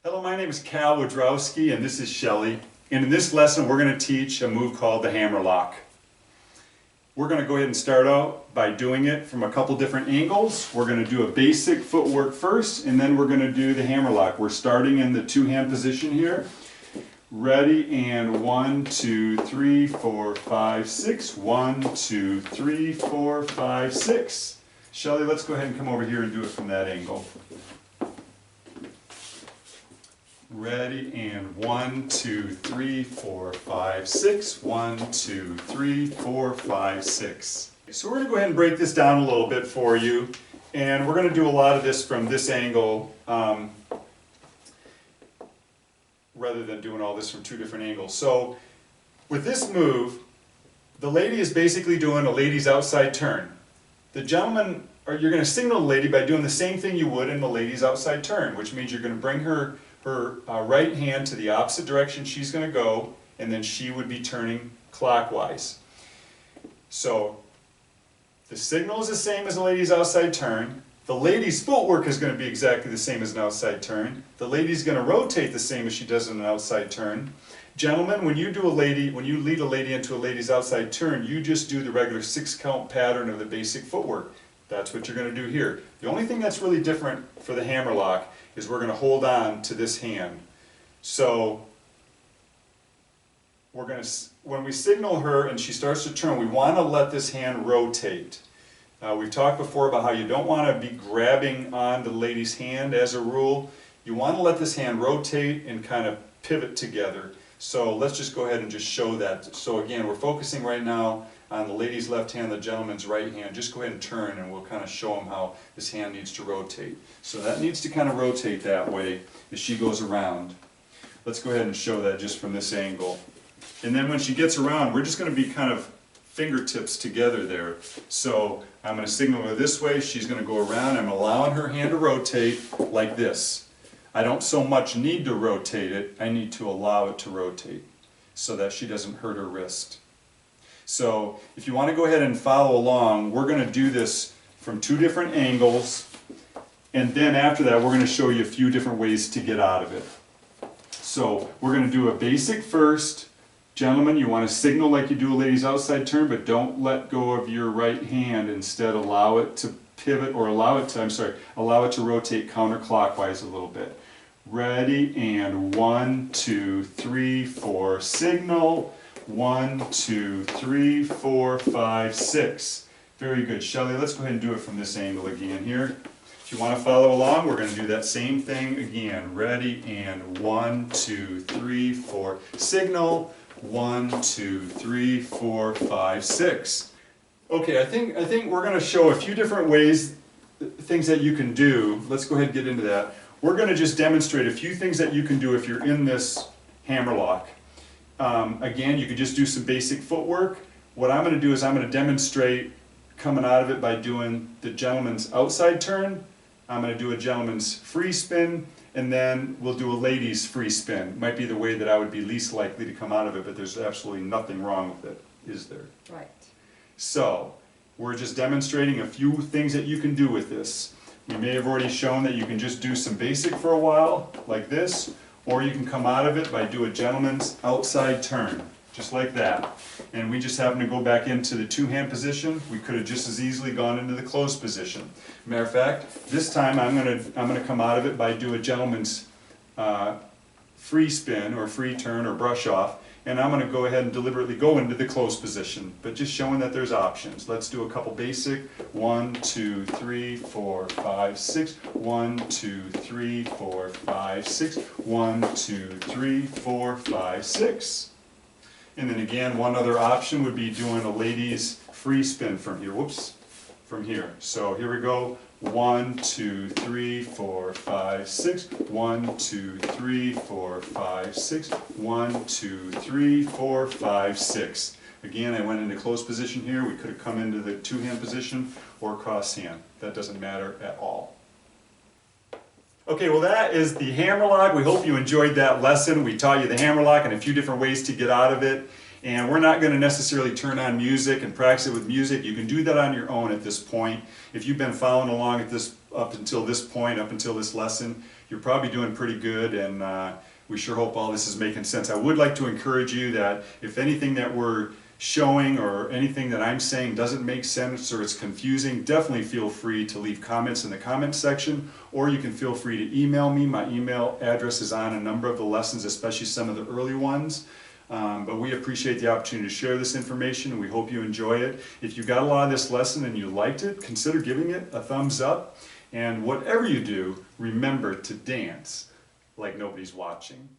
Hello, my name is Cal Wodrowski and this is Shelly. And in this lesson we're going to teach a move called the Hammerlock. We're going to go ahead and start out by doing it from a couple different angles. We're going to do a basic footwork first and then we're going to do the Hammerlock. We're starting in the two-hand position here. Ready, and 1, 2, 3, 4, 5, 6. 1, 2, 3, 4, 5, 6. Shelly, let's go ahead and come over here and do it from that angle. Ready, and 1, 2, 3, 4, 5, 6. 1, 2, 3, 4, 5, 6. So we're going to go ahead and break this down a little bit for you, and we're going to do a lot of this from this angle rather than doing all this from two different angles. So with this move, the lady is basically doing a lady's outside turn. The gentleman, or you're going to signal the lady by doing the same thing you would in the lady's outside turn, which means you're going to bring her right hand to the opposite direction she's going to go, and then she would be turning clockwise. So the signal is the same as the lady's outside turn. The lady's footwork is going to be exactly the same as an outside turn. The lady's going to rotate the same as she does in an outside turn. Gentlemen, when you lead a lady into a lady's outside turn, you just do the regular 6-count pattern of the basic footwork. That's what you're going to do here. The only thing that's really different for the Hammerlock is we're going to hold on to this hand. So we're going to, when we signal her and she starts to turn, we want to let this hand rotate. We've talked before about how you don't want to be grabbing on the lady's hand as a rule. You want to let this hand rotate and kind of pivot together. So let's just go ahead and just show that. So again, we're focusing right now on the lady's left hand, the gentleman's right hand. Just go ahead and turn and we'll kind of show them how this hand needs to rotate. So that needs to kind of rotate that way as she goes around. Let's go ahead and show that just from this angle. And then when she gets around, we're just going to be kind of fingertips together there. So I'm going to signal her this way, she's going to go around, I'm allowing her hand to rotate like this. I don't so much need to rotate it, I need to allow it to rotate so that she doesn't hurt her wrist. So if you want to go ahead and follow along, we're going to do this from two different angles, and then after that we're going to show you a few different ways to get out of it. So we're going to do a basic first. Gentlemen, you want to signal like you do a lady's outside turn, but don't let go of your right hand. Instead, allow it to pivot, or allow it to rotate counterclockwise a little bit. Ready, and 1, 2, 3, 4, signal. 1, 2, 3, 4, 5, 6. Very good. Shelly, let's go ahead and do it from this angle again here. If you want to follow along, we're going to do that same thing again. Ready, and 1, 2, 3, 4, signal. 1, 2, 3, 4, 5, 6. Okay, I think we're going to show a few different ways, things that you can do. Let's go ahead and get into that. We're going to just demonstrate a few things that you can do if you're in this Hammerlock. Again, you could just do some basic footwork. What I'm going to do is I'm going to demonstrate coming out of it by doing the gentleman's outside turn. I'm going to do a gentleman's free spin, and then we'll do a lady's free spin. Might be the way that I would be least likely to come out of it, but there's absolutely nothing wrong with it, is there? Right. So, we're just demonstrating a few things that you can do with this. We may have already shown that you can just do some basic for a while, like this, or you can come out of it by doing a gentleman's outside turn, just like that. And we just happen to go back into the two-hand position. We could have just as easily gone into the closed position. Matter of fact, this time I'm gonna come out of it by doing a gentleman's free spin or free turn or brush off, and I'm going to go ahead and deliberately go into the closed position, but just showing that there's options. Let's do a couple basic. 1, 2, 3, 4, 5, 6. 1, 2, 3, 4, 5, 6. 1, 2, 3, 4, 5, 6. And then again, one other option would be doing a lady's free spin from here. Whoops, from here. So here we go. 1, 2, 3, 4, 5, 6. 1, 2, 3, 4, 5, 6. 1, 2, 3, 4, 5, 6. Again, I went into closed position here. We could have come into the two-hand position or cross hand. That doesn't matter at all. Okay, well that is the Hammerlock. We hope you enjoyed that lesson. We taught you the Hammerlock and a few different ways to get out of it. And we're not going to necessarily turn on music and practice it with music. You can do that on your own at this point. If you've been following along at this up until this point, up until this lesson, you're probably doing pretty good, and we sure hope all this is making sense. I would like to encourage you that if anything that we're showing or anything that I'm saying doesn't make sense or it's confusing, definitely feel free to leave comments in the comment section, or you can feel free to email me. My email address is on a number of the lessons, especially some of the early ones. But we appreciate the opportunity to share this information, and we hope you enjoy it. If you got a lot of this lesson and you liked it, consider giving it a thumbs up. And whatever you do, remember to dance like nobody's watching.